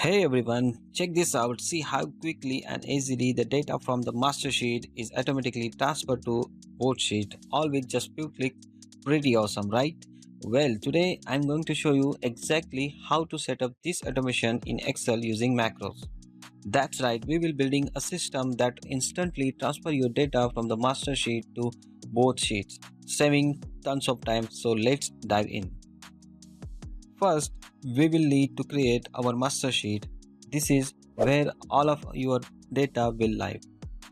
Hey everyone, check this out. See how quickly and easily the data from the master sheet is automatically transferred to board sheet, all with just few clicks. Pretty awesome, right? Well, today I'm going to show you exactly how to set up this automation in Excel using macros. That's right, we will building a system that instantly transfer your data from the master sheet to both sheets, saving tons of time. So let's dive in. First, we will need to create our master sheet. This is where all of your data will live.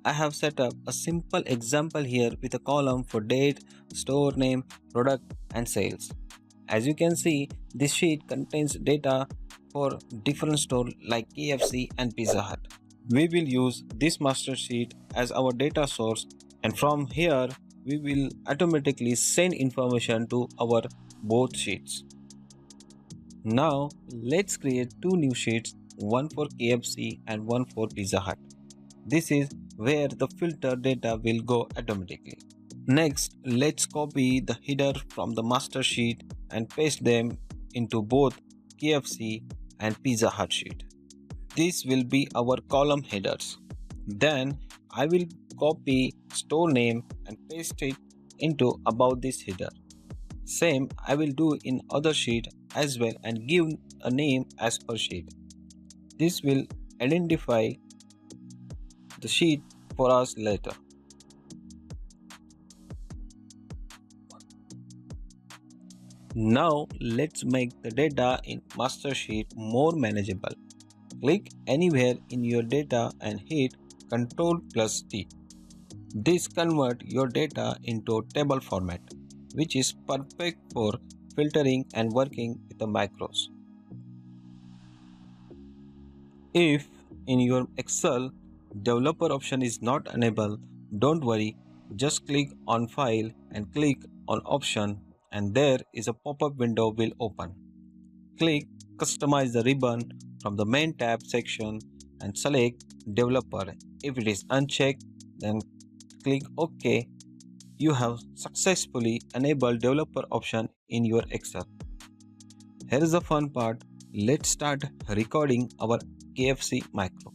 I have set up a simple example here with a column for date, store name, product and sales. As you can see, this sheet contains data for different stores like KFC and Pizza Hut. We will use this master sheet as our data source, and from here we will automatically send information to our both sheets. Now let's create two new sheets, one for KFC and one for Pizza Hut. This is where the filter data will go automatically. Next, let's copy the header from the master sheet and paste them into both KFC and Pizza Hut sheet. This will be our column headers. Then I will copy store name and paste it into about this header. Same I will do in other sheet as well and give a name as per sheet. This will identify the sheet for us later. Now let's make the data in master sheet more manageable. Click anywhere in your data and hit Ctrl+T. This convert your data into table format, which is perfect for filtering and working with the macros. If in your Excel developer option is not enabled, don't worry, just click on file and click on option and there is a pop-up window will open. Click customize the ribbon from the main tab section and select developer. If it is unchecked, then click OK. You have successfully enabled developer option in your Excel. Here is the fun part. Let's start recording our KFC macro.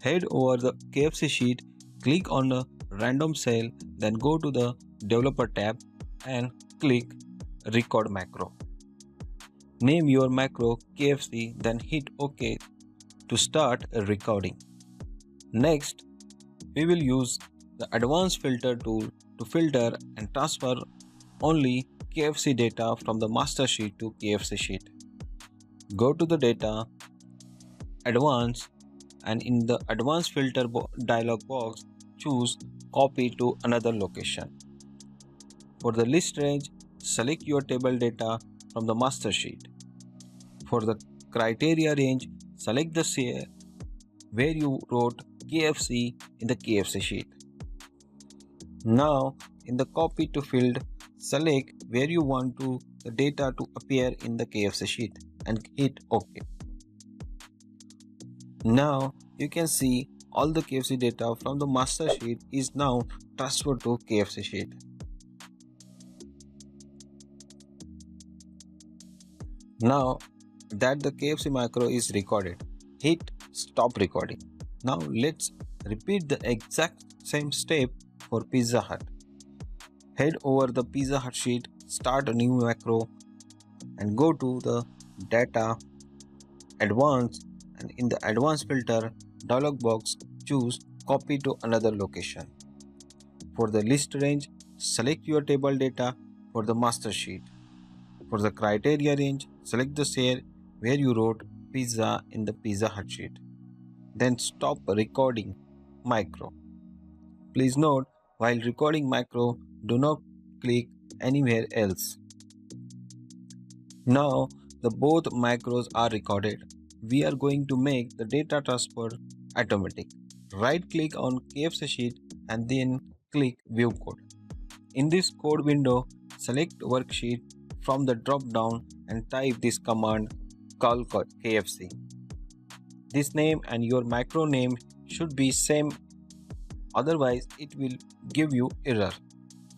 Head over the KFC sheet, click on the random cell, then go to the developer tab and click record macro. Name your macro KFC, then hit OK to start recording. Next, we will use the advanced filter tool to filter and transfer only KFC data from the master sheet to KFC sheet. Go to the data, advanced, and in the advanced filter dialog box, choose copy to another location. For the list range, select your table data from the master sheet. For the criteria range, select the cell where you wrote KFC in the KFC sheet. Now in the copy to field, select where you want the data to appear in the KFC sheet and hit OK. Now you can see all the KFC data from the master sheet is now transferred to KFC sheet. Now that the KFC macro is recorded, hit stop recording. Now let's repeat the exact same step for Pizza Hut. Head over the Pizza Hut sheet, start a new macro and go to the data, advanced, and in the advanced filter dialog box, choose copy to another location. For the list range, select your table data for the master sheet. For the criteria range, select the cell where you wrote pizza in the Pizza Hut sheet. Then stop recording macro. Please note, while recording macro, do not click anywhere else. Now the both macros are recorded. We are going to make the data transfer automatic. Right click on KFC sheet and then click view code. In this code window, select worksheet from the drop down and type this command call KFC. This name and your macro name should be same, otherwise it will give you error.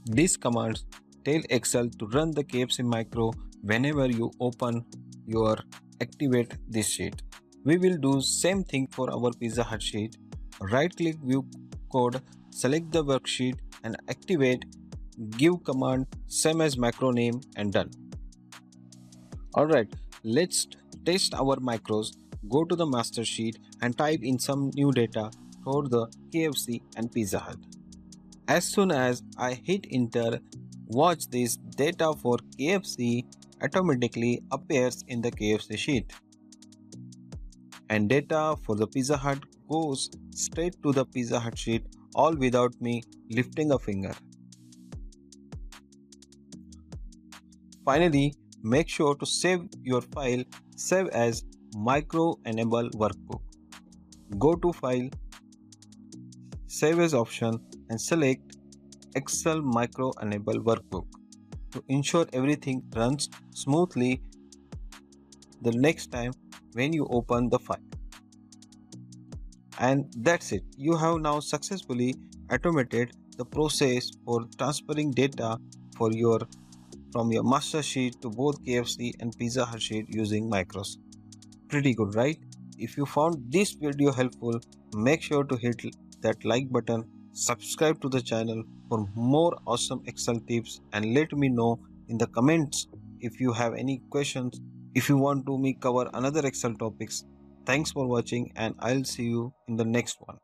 These commands tell Excel to run the KFC macro whenever you open or activate this sheet. We will do same thing for our Pizza Hut sheet. Right click view code, select the worksheet and activate give command same as macro name and done. Alright, let's test our macros. Go to the master sheet and type in some new data for the KFC and Pizza Hut. As soon as I hit enter, watch this data for KFC automatically appears in the KFC sheet, and data for the Pizza Hut goes straight to the Pizza Hut sheet, all without me lifting a finger. Finally, make sure to save your file. Save as micro enable workbook. Go to file, save as option and select Excel micro enable workbook to ensure everything runs smoothly the next time when you open the file. And that's it. You have now successfully automated the process for transferring data for your from your master sheet to both KFC and Pizza Hut sheet using macros. Pretty good, right? If you found this video helpful, make sure to hit that like button, subscribe to the channel for more awesome Excel tips, and let me know in the comments if you have any questions, if you want to me cover another Excel topics. Thanks for watching and I'll see you in the next one.